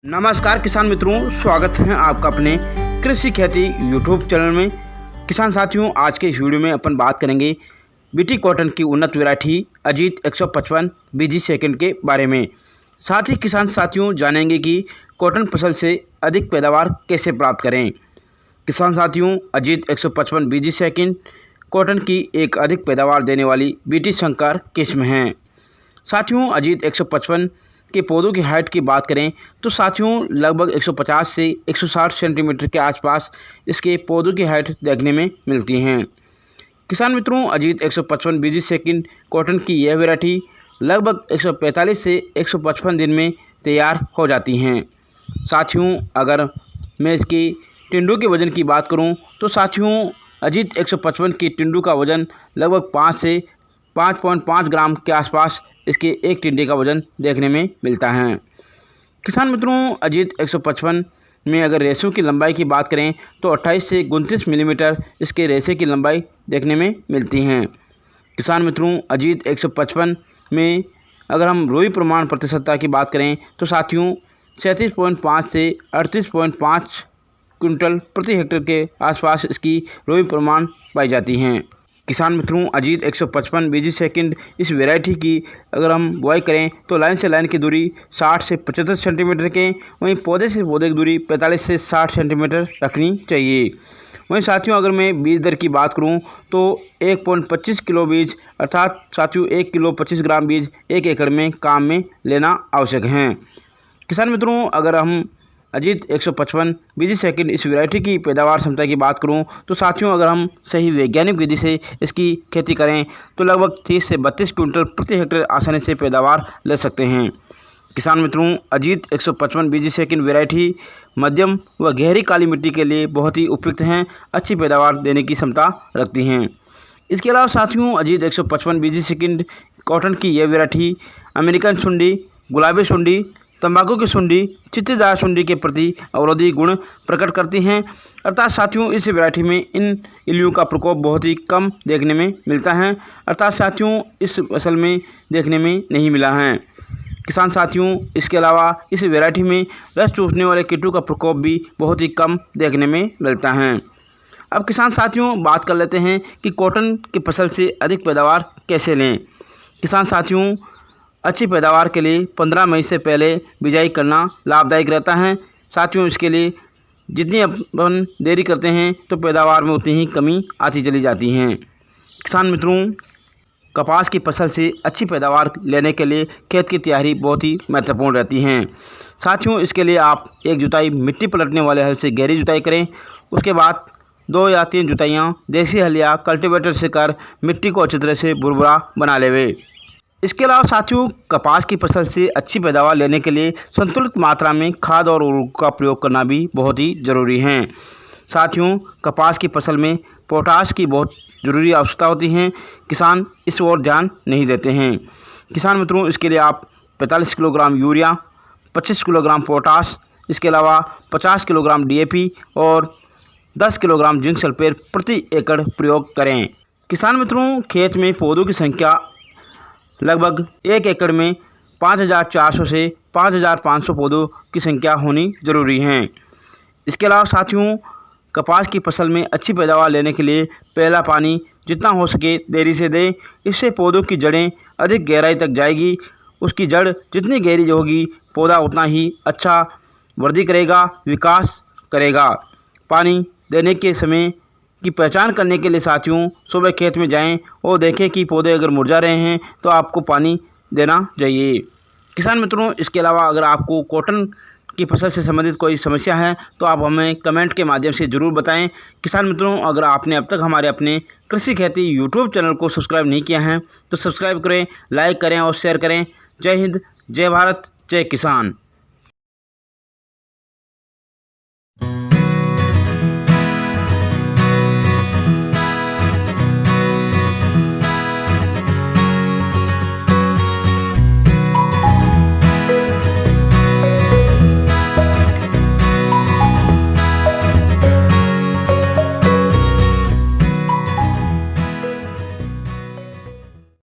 नमस्कार किसान मित्रों, स्वागत है आपका अपने कृषि खेती यूट्यूब चैनल में। किसान साथियों, आज के इस वीडियो में अपन बात करेंगे बीटी कॉटन की उन्नत वैरायटी अजीत 155 बीजी सेकंड के बारे में। साथ ही किसान साथियों जानेंगे कि कॉटन फसल से अधिक पैदावार कैसे प्राप्त करें। किसान साथियों, अजीत 155 बीजी सेकंड कॉटन की एक अधिक पैदावार देने वाली बीटी संकर किस्म है। साथियों, अजीत 155 के पौधों की हाइट की बात करें तो साथियों लगभग 150 से 160 सेंटीमीटर के आसपास इसके पौधों की हाइट देखने में मिलती हैं। किसान मित्रों, अजीत 155 बीजी सेकंड कॉटन की यह वैरायटी लगभग 145 से 155 दिन में तैयार हो जाती हैं। साथियों, अगर मैं इसकी टिंडों के वज़न की बात करूं तो साथियों अजीत 155 की टिंडों का वज़न लगभग 5 से 5.5 ग्राम के आसपास इसके एक टिंडे का वज़न देखने में मिलता है। किसान मित्रों, अजीत 155 में अगर रेशों की लंबाई की बात करें तो 28 से 29 मिलीमीटर इसके रेशे की लंबाई देखने में मिलती हैं। किसान मित्रों, अजीत 155 में अगर हम रोई प्रमाण प्रतिशतता की बात करें तो साथियों 37.5 से 38.5 क्विंटल प्रति हेक्टेयर के आसपास इसकी रोई प्रमाण पाई जाती हैं। किसान मित्रों, अजीत 155 बीजी सेकंड इस वैरायटी की अगर हम बुआई करें तो लाइन से लाइन की दूरी 60 से 75 सेंटीमीटर के, वहीं पौधे से पौधे की दूरी 45 से 60 सेंटीमीटर रखनी चाहिए। वहीं साथियों अगर मैं बीज दर की बात करूं तो 1.25 किलो बीज अर्थात साथियों 1 किलो 25 ग्राम बीज 1 एकड़ में काम में लेना आवश्यक है। किसान मित्रों, अगर हम अजीत 155 बीजी सेकंड इस वैरायटी की पैदावार क्षमता की बात करूं तो साथियों अगर हम सही वैज्ञानिक विधि से इसकी खेती करें तो लगभग 30 से 32 क्विंटल प्रति हेक्टेयर आसानी से पैदावार ले सकते हैं। किसान मित्रों, अजीत 155 बीजी सेकंड वैरायटी मध्यम व गहरी काली मिट्टी के लिए बहुत ही उपयुक्त हैं, अच्छी पैदावार देने की क्षमता रखती हैं। इसके अलावा साथियों अजीत 155 बीजी सेकंड कॉटन की यह वैरायटी अमेरिकन सुंडी, गुलाबी सुंडी, तंबाकू की सुंडी, चित्तीदार सुंडी के प्रति अवरोधी गुण प्रकट करती हैं। अर्थात साथियों इस वैरायटी में इन इल्लियों का प्रकोप बहुत ही कम देखने में मिलता है, अर्थात साथियों इस फसल में देखने में नहीं मिला है। किसान साथियों, इसके अलावा इस वैरायटी में रस चूसने वाले कीटों का प्रकोप भी बहुत ही कम देखने में मिलता है। अब किसान साथियों बात कर लेते हैं कि कॉटन की फसल से अधिक पैदावार कैसे लें। किसान साथियों, अच्छी पैदावार के लिए 15 मई से पहले बिजाई करना लाभदायक रहता है। साथियों इसके लिए जितनी अपन देरी करते हैं तो पैदावार में उतनी ही कमी आती चली जाती है। किसान मित्रों, कपास की फसल से अच्छी पैदावार लेने के लिए खेत की तैयारी बहुत ही महत्वपूर्ण रहती है। साथियों इसके लिए आप एक जुताई मिट्टी पलटने वाले हल से गहरी जुताई करें, उसके बाद 2 या 3 जुताइयाँ देसी हल या कल्टीवेटर से कर मिट्टी को अच्छी तरह से भुरभुरा बना लेवे। इसके अलावा साथियों कपास की फसल से अच्छी पैदावार लेने के लिए संतुलित मात्रा में खाद और उर्वरक का प्रयोग करना भी बहुत ही ज़रूरी है। साथियों कपास की फसल में पोटाश की बहुत ज़रूरी आवश्यकता होती है, किसान इस ओर ध्यान नहीं देते हैं। किसान मित्रों, इसके लिए आप 45 किलोग्राम यूरिया, 25 किलोग्राम पोटाश, इसके अलावा 50 किलोग्राम DAP और 10 किलोग्राम जिंक सल्फेट प्रति एकड़ प्रयोग करें। किसान मित्रों, खेत में पौधों की संख्या लगभग 1 एकड़ में 5400 से 5500 पौधों की संख्या होनी ज़रूरी है। इसके अलावा साथियों कपास की फसल में अच्छी पैदावार लेने के लिए पहला पानी जितना हो सके देरी से दें, इससे पौधों की जड़ें अधिक गहराई तक जाएगी। उसकी जड़ जितनी गहरी होगी पौधा उतना ही अच्छा वृद्धि करेगा, विकास करेगा। पानी देने के समय की पहचान करने के लिए साथियों सुबह खेत में जाएं और देखें कि पौधे अगर मुरझा रहे हैं तो आपको पानी देना चाहिए। किसान मित्रों, इसके अलावा अगर आपको कॉटन की फसल से संबंधित कोई समस्या है तो आप हमें कमेंट के माध्यम से ज़रूर बताएं। किसान मित्रों, अगर आपने अब तक हमारे अपने कृषि खेती यूट्यूब चैनल को सब्सक्राइब नहीं किया है तो सब्सक्राइब करें, लाइक करें और शेयर करें। जय हिंद, जय भारत, जय किसान।